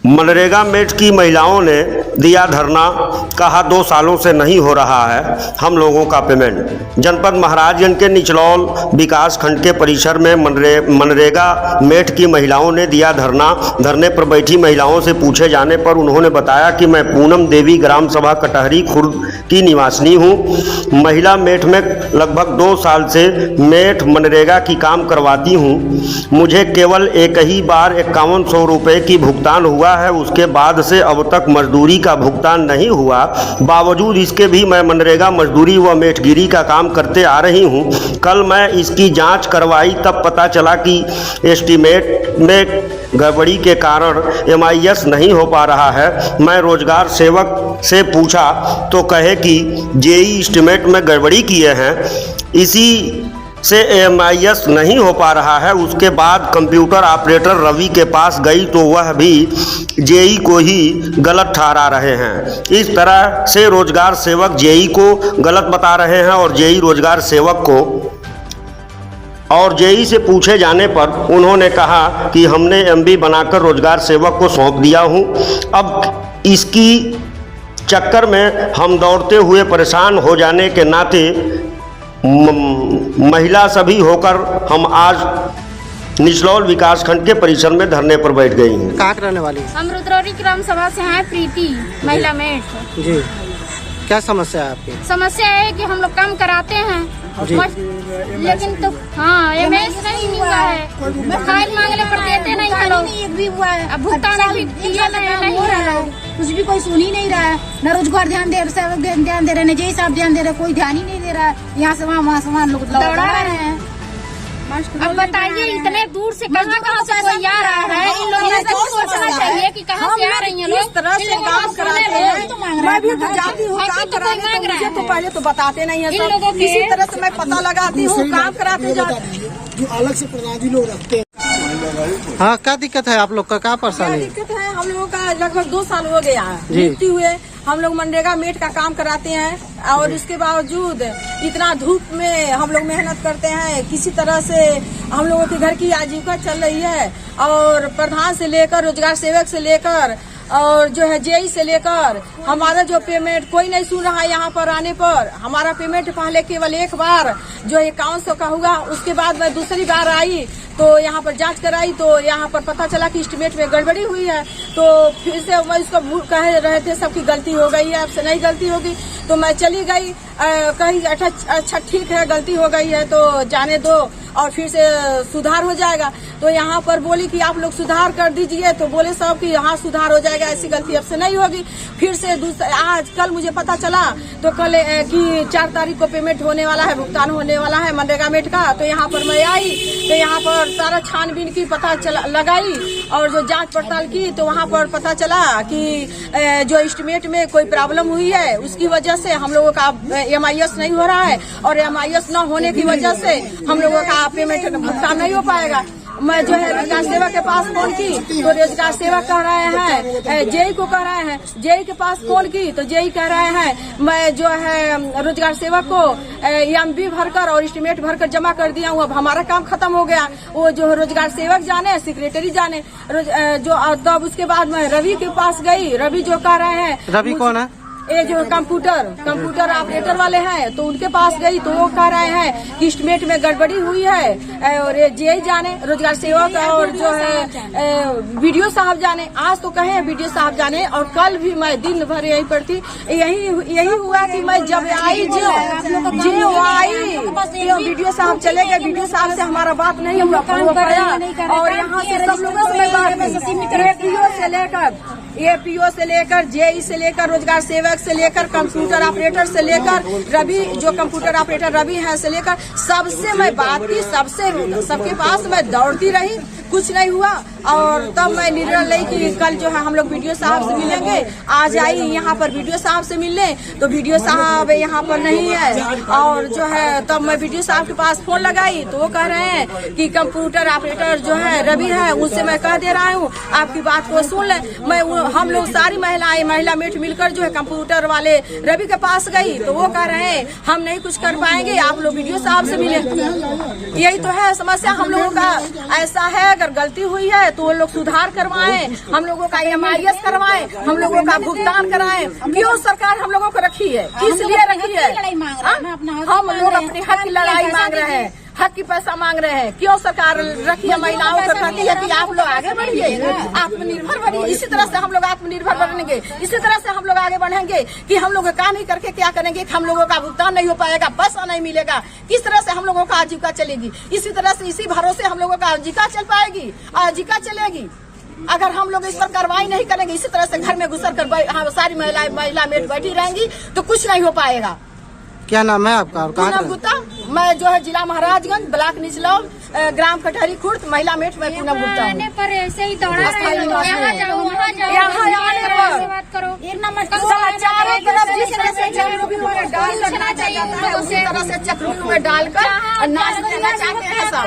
MNREGA met की महिलाओं ने दिया धरना, कहा 2 सालों से नहीं हो रहा है हम लोगों का पेमेंट। जनपद महाराजगंज के निचलौल विकास खंड के परिसर में मनरेगा मेट की महिलाओं ने दिया धरना। धरने पर बैठी महिलाओं से पूछे जाने पर उन्होंने बताया कि मैं पूनम देवी ग्राम सभा कटहरी खुर्द की निवासिनी हूँ। महिला मेट में लगभग 2 साल से मेट मनरेगा की काम करवाती हूँ। मुझे केवल एक ही बार 5100 रुपये की भुगतान हुआ है, उसके बाद से अब तक मजदूरी का भुगतान नहीं हुआ। बावजूद इसके भी मैं मनरेगा मजदूरी व मेटगिरी का काम करते आ रही हूं। कल मैं इसकी जांच करवाई तब पता चला कि एस्टीमेट में गड़बड़ी के कारण MIS नहीं हो पा रहा है। मैं रोजगार सेवक से पूछा तो कहे कि JEE एस्टीमेट में गड़बड़ी किए हैं, इसी से MIS नहीं हो पा रहा है। उसके बाद कंप्यूटर ऑपरेटर रवि के पास गई तो वह भी JEE को ही गलत ठहरा रहे हैं। इस तरह से रोजगार सेवक JEE को गलत बता रहे हैं और JEE रोजगार सेवक को। और JEE से पूछे जाने पर उन्होंने कहा कि हमने MB बनाकर रोजगार सेवक को सौंप दिया हूं। अब इसकी चक्कर में हम दौड़ते हुए परेशान हो जाने के नाते महिला सभी होकर हम आज निचलौल विकास खंड के परिसर में धरने पर बैठ गई हैं। कहाँ रहने वाली? हम रुद्रौरी ग्राम सभा से हैं, प्रीति महिला मेट जी। क्या समस्या है आपकी? समस्या है कि हम लोग काम कराते हैं लेकिन तो MIS नहीं हुआ है। फाइल मांगने पर देते नहीं है लोग, एक भी हुआ है। अब भुगतान अभी दिया नहीं हो रहा है, कुछ भी कोई सुन ही नहीं रहा है। न रोजगार ध्यान दे रहे, न JEE साहब ध्यान दे रहे, कोई ध्यान ही नहीं दे रहा है। यहाँ से वहाँ सामान लोग दौड़ा रहे हैं। अब बताइए इतने दूर से कहाँ से कोई आ रहा है? इन लोगों को सोचना चाहिए कि कहाँ से आ रही है लोग। इस तरह से काम कराते हैं। मैं भी तो जाती हूँ काम कराने, तो मुझे तो पहले तो बताते नहीं है सब। किसी तरह से मैं पता लगाती हूँ, काम कराते जाती हूँ। जो अलग से प्रणाली लोग रखते हैं। हाँ, क्या दिक्कत है आप लोग का? क्या परेशानी? दिक्कत है हम लोगों का, लगभग 2 साल हो गया है नियुक्ति हुए। हम लोग मनरेगा मेट का काम कराते हैं और इसके बावजूद इतना धूप में हम लोग मेहनत करते हैं। किसी तरह से हम लोगों के घर की आजीविका चल रही है और प्रधान से लेकर रोजगार सेवक से लेकर और जो है JEE से लेकर हमारा जो पेमेंट कोई नहीं सुन रहा है। यहाँ पर आने पर हमारा पेमेंट पहले केवल एक बार जो 5100 का हुआ, उसके बाद मैं दूसरी बार आई तो यहाँ पर जांच कराई तो यहाँ पर पता चला कि एस्टीमेट में गड़बड़ी हुई है। तो फिर से मैं उसको कह रहे थे सबकी गलती हो गई है, आपसे नहीं गलती होगी। तो मैं चली गई, कहीं अच्छा ठीक है गलती हो गई है तो जाने दो और फिर से सुधार हो जाएगा। तो यहाँ पर बोली कि आप लोग सुधार कर दीजिए, तो बोले सब कि हाँ सुधार हो जाएगा, ऐसी गलती अब से नहीं होगी। फिर से आज कल मुझे पता चला तो कल कि 4 तारीख को पेमेंट होने वाला है, भुगतान होने वाला है मनरेगा मेट का। तो यहाँ पर मैं आई तो यहाँ पर सारा छानबीन की पता लगाई और जो जांच पड़ताल की तो वहाँ पर पता चला कि जो एस्टीमेट में कोई प्रॉब्लम हुई है उसकी वजह से हम लोगों का MIS नहीं हो रहा है और MIS न होने की वजह से हम लोगों का पेमेंट भुगतान नहीं हो पाएगा। मैं जो है रोजगार सेवक के पास फोन की तो रोजगार सेवक कह रहे हैं, JEE को कह रहे हैं, JEE के पास फोन की तो JEE कह रहे हैं मैं जो है रोजगार सेवक को MB भरकर और एस्टीमेट भरकर जमा कर दिया हूँ, अब हमारा काम खत्म हो गया। वो जो रोजगार सेवक जाने, सेक्रेटरी जाने जो। तब उसके बाद मैं रवि के पास गई। रवि जो कह रहे हैं, रवि कौन है? ये जो कंप्यूटर ऑपरेटर वाले हैं तो उनके पास गई तो वो कह रहे हैं कि एस्टीमेट में गड़बड़ी हुई है और JEE जाने, रोजगार सेवक और जो है BDO साहब जाने। आज तो कहे BDO साहब जाने और कल भी मैं दिन भर यहीं पर थी। यही हुआ कि मैं जब आई जो आई तो BDO साहब चले गए। BDO साहब से हमारा बात नहीं हुआ और यहाँ से सब लोगों से APO से लेकर JEE से लेकर रोजगार सेवक से लेकर कंप्यूटर ऑपरेटर से लेकर रवि जो कंप्यूटर ऑपरेटर रवि है से लेकर सबसे मैं बात की, सबके पास मैं दौड़ती रही, कुछ नहीं हुआ। और तब मैं निर्णय ली कि कल जो है हम लोग BDO साहब से मिलेंगे। आज आई यहाँ पर BDO साहब से मिलने तो BDO साहब यहाँ पर नहीं है और जो है तब मैं BDO साहब के पास फोन लगाई तो वो कह रहे हैं कि कंप्यूटर ऑपरेटर जो है रवि है उनसे मैं कह दे रहा हूँ आपकी बात को सुन ले। मैं हम लोग सारी महिला मेट मिलकर जो है कंप्यूटर वाले रवि के पास गई तो वो कह रहे हैं हम नहीं कुछ कर पाएंगे, आप लोग वीडियो साहब से मिले। यही तो है समस्या हम लोगों का। ऐसा है अगर गलती हुई है तो वो लोग सुधार करवाएं, हम लोगों का MIS करवाएं, हम लोगों का भुगतान कराएं। क्यों सरकार हम लोगों को रखी है, किस लिए रखी है? हम लोग अपने हक की लड़ाई मांग रहे हैं, हक की पैसा मांग रहे हैं। क्यों सरकार रखी है महिलाओं को कहती है कि आप लोग आगे बढ़िए, आत्मनिर्भर बढ़िए। इसी तरह से हम लोग आत्मनिर्भर बनेंगे, इसी तरह से हम लोग आगे बढ़ेंगे कि हम लोग काम ही करके क्या करेंगे कि हम लोगों का भुगतान नहीं हो पाएगा, पैसा नहीं मिलेगा, किस तरह से हम लोगों का आजीविका चलेगी। इसी तरह से इसी भरोसे हम लोगों का आजीविका चल पाएगी, आजीविका चलेगी। अगर हम लोग इस पर कार्रवाई नहीं करेंगे, इसी तरह से घर में घुसर कर सारी महिला मेट बैठी रहेंगी तो कुछ नहीं हो पाएगा। क्या नाम है आपका और कहाँ पूनम गुप्ता, मैं जो है जिला महाराजगंज, ब्लॉक निचलौल, ग्राम कटहरी खुर्द, महिला मेट में पूनम गुप्ता हूँ। पर ऐसे ही दौड़ा रहे हैं, यहाँ जाओ वहाँ जाओ, यहाँ आने पर बात करो। एक नंबर चारों तरफ जिस तरह से चक्रव्यूह में डालकर नाचा जाता है उसी तरह से चक्रव्यूह में डालकर नाच देना चाहते हैं सब।